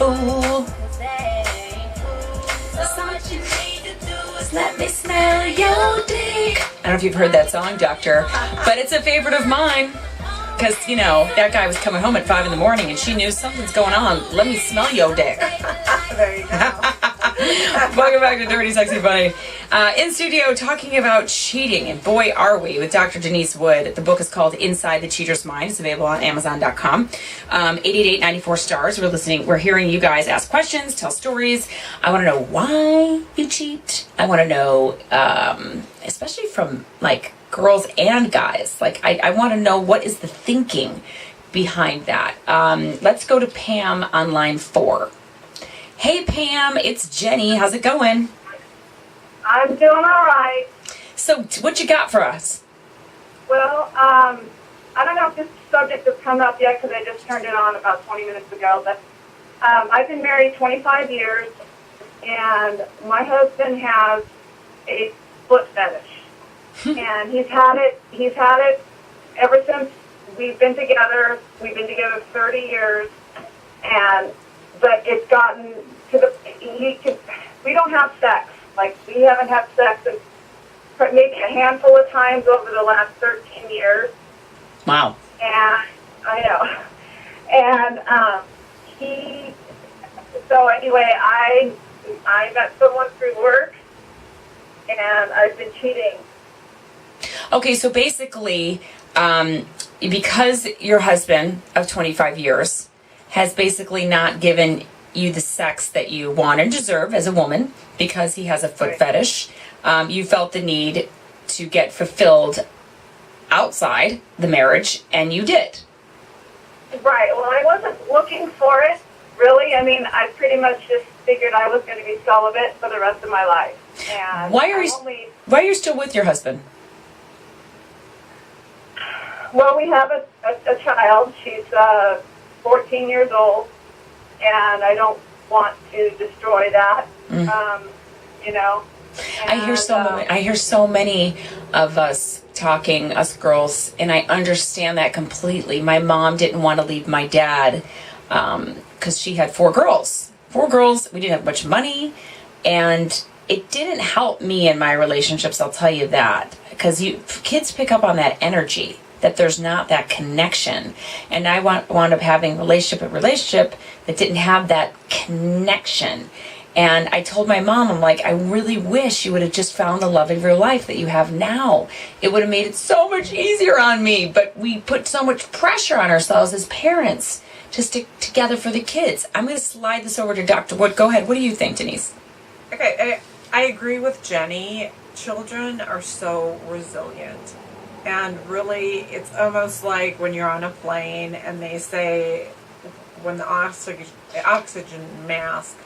fool. Let me smell your dick. I don't know if you've heard that song, Doctor, but it's a favorite of mine. Because, you know, that guy was coming home at 5 in the morning and she knew something's going on. Let me smell your dick. There you go. Welcome back to Dirty Sexy Funny. In studio talking about cheating, and boy are we, with Dr. Denise Wood. The book is called Inside the Cheater's Mind. It's available on Amazon.com. 888-94-STARS. We're hearing you guys ask questions, tell stories. I want to know why you cheat. I want to know, especially from, like, girls and guys. Like, I want to know what is the thinking behind that. Let's go to Pam on line 4. Hey, Pam, it's Jenny. How's it going? I'm doing all right. So, what you got for us? Well, I don't know if this subject has come up yet because I just turned it on about 20 minutes ago, but I've been married 25 years, and my husband has a foot fetish, and he's had it ever since we've been together. We've been together 30 years, but it's gotten to we don't have sex. Like, we haven't had sex in maybe a handful of times over the last 13 years. Wow. And I know. And so anyway, I met someone through work, and I've been cheating. Okay, so basically, because your husband of 25 years has basically not given you the sex that you want and deserve as a woman because he has a foot fetish, you felt the need to get fulfilled outside the marriage, and you did. Right. Well, I wasn't looking for it, really. I mean, I pretty much just figured I was going to be celibate for the rest of my life. And why are you still with your husband? Well, we have a child. She's 14 years old, and I don't want to destroy that. You know. And, I hear so many of us talking, us girls, and I understand that completely. My mom didn't want to leave my dad because she had 4 girls. 4 girls. We didn't have much money, and it didn't help me in my relationships. I'll tell you that, because kids pick up on that energy, that there's not that connection. And I wound up having relationship that didn't have that connection. And I told my mom, I'm like, I really wish you would have just found the love of your life that you have now. It would have made it so much easier on me. But we put so much pressure on ourselves as parents to stick together for the kids. I'm going to slide this over to Dr. Wood. Go ahead. What do you think, Denise? Okay, I agree with Jenny. Children are so resilient. And really, it's almost like when you're on a plane and they say when the oxygen mask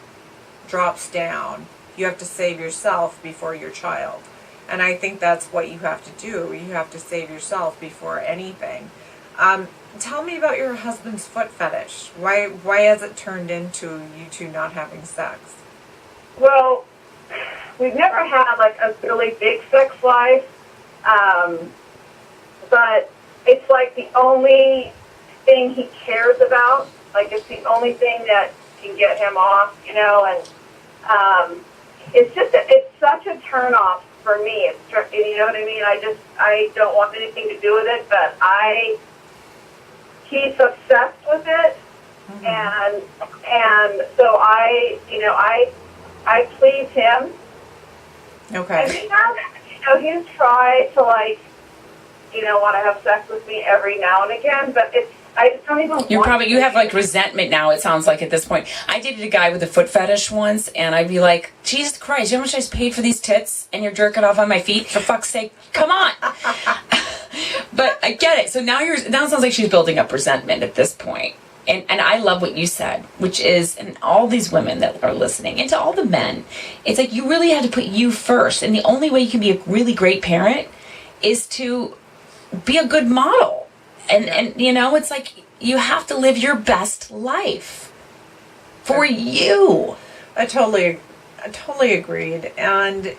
drops down, you have to save yourself before your child. And I think that's what you have to do. You have to save yourself before anything. Tell me about your husband's foot fetish. Why has it turned into you two not having sex? Well, we've never had like a really big sex life. But it's like the only thing he cares about. Like, it's the only thing that can get him off, you know. And it's such a turn off for me. You know what I mean? I don't want anything to do with it. But he's obsessed with it, and so I please him. Okay. And he has, he's tried to want to have sex with me every now and again, but I just don't even You have like resentment now, it sounds like, at this point. I dated a guy with a foot fetish once, and I'd be like, Jesus Christ, you know how much I just paid for these tits, and you're jerking off on my feet? For fuck's sake, come on. But I get it. So now it sounds like she's building up resentment at this point. And I love what you said, which is, and all these women that are listening, and to all the men, it's like you really had to put you first. And the only way you can be a really great parent is to be a good model. And it's like you have to live your best life for you. I totally agreed. And,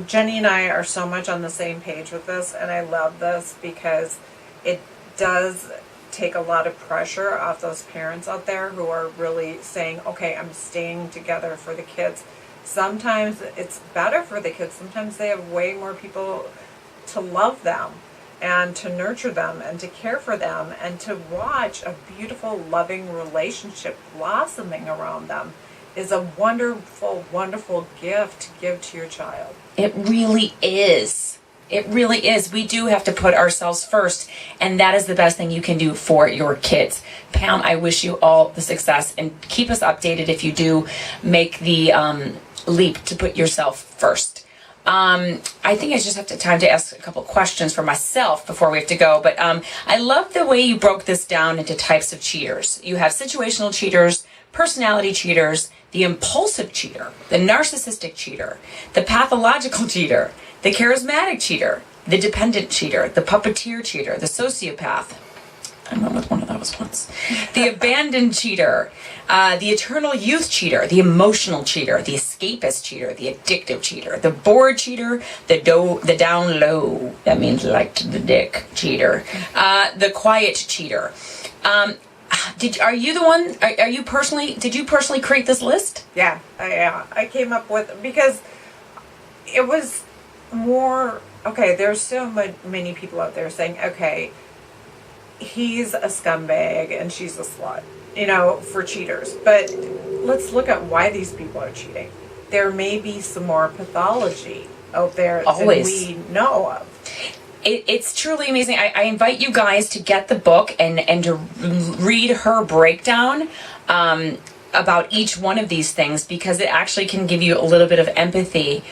Jenny and I are so much on the same page with this, and I love this because it does take a lot of pressure off those parents out there who are really saying, okay, I'm staying together for the kids. Sometimes it's better for the kids. Sometimes they have way more people to love them and to nurture them and to care for them and to watch a beautiful, loving relationship blossoming around them is a wonderful, wonderful gift to give to your child. It really is. It really is. We do have to put ourselves first, and that is the best thing you can do for your kids. Pam, I wish you all the success, and keep us updated if you do make the leap to put yourself first. I think I just have time to ask a couple questions for myself before we have to go, but I love the way you broke this down into types of cheaters. You have situational cheaters, personality cheaters, the impulsive cheater, the narcissistic cheater, the pathological cheater, the charismatic cheater, the dependent cheater, the puppeteer cheater, the sociopath. I went with one of those once. The abandoned cheater, the eternal youth cheater, the emotional cheater, the escapist cheater, the addictive cheater, the bored cheater, the down low, that means like the dick cheater, the quiet cheater. Are you the one? Did you personally create this list? Yeah, I came up with, because it was more, okay, there's so many people out there saying, okay, he's a scumbag and she's a slut, for cheaters. But let's look at why these people are cheating. There may be some more pathology out there than we know of. It's truly amazing. I invite you guys to get the book and to read her breakdown about each one of these things, because it actually can give you a little bit of empathy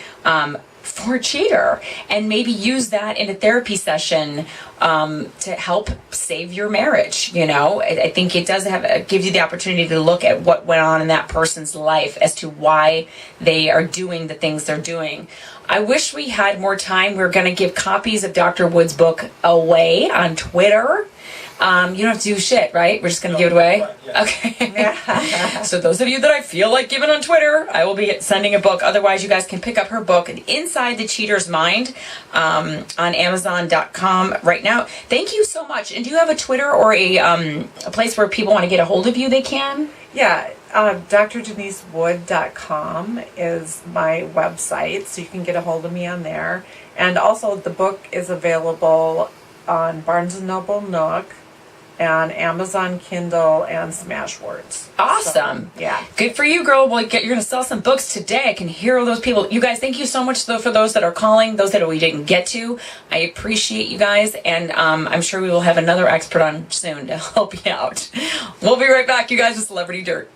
for a cheater, and maybe use that in a therapy session to help save your marriage. I think it does gives you the opportunity to look at what went on in that person's life as to why they are doing the things they're doing. I wish we had more time. We're going to give copies of Dr. Wood's book away on Twitter. You don't have to do shit, right? We're just going to give it away? Yeah. Okay. So those of you that I feel like giving on Twitter, I will be sending a book. Otherwise, you guys can pick up her book, Inside the Cheater's Mind, on Amazon.com right now. Thank you so much. And do you have a Twitter or a place where people want to get a hold of you, they can? Yeah, drdenisewood.com is my website, so you can get a hold of me on there. And also, the book is available on Barnes & Noble Nook, and Amazon Kindle, and Smashwords. Awesome. So, yeah. Good for you, girl. Well, you're going to sell some books today. I can hear all those people. You guys, thank you so much for those that are calling, those that we didn't get to. I appreciate you guys, and I'm sure we will have another expert on soon to help you out. We'll be right back, you guys, with Celebrity Dirt.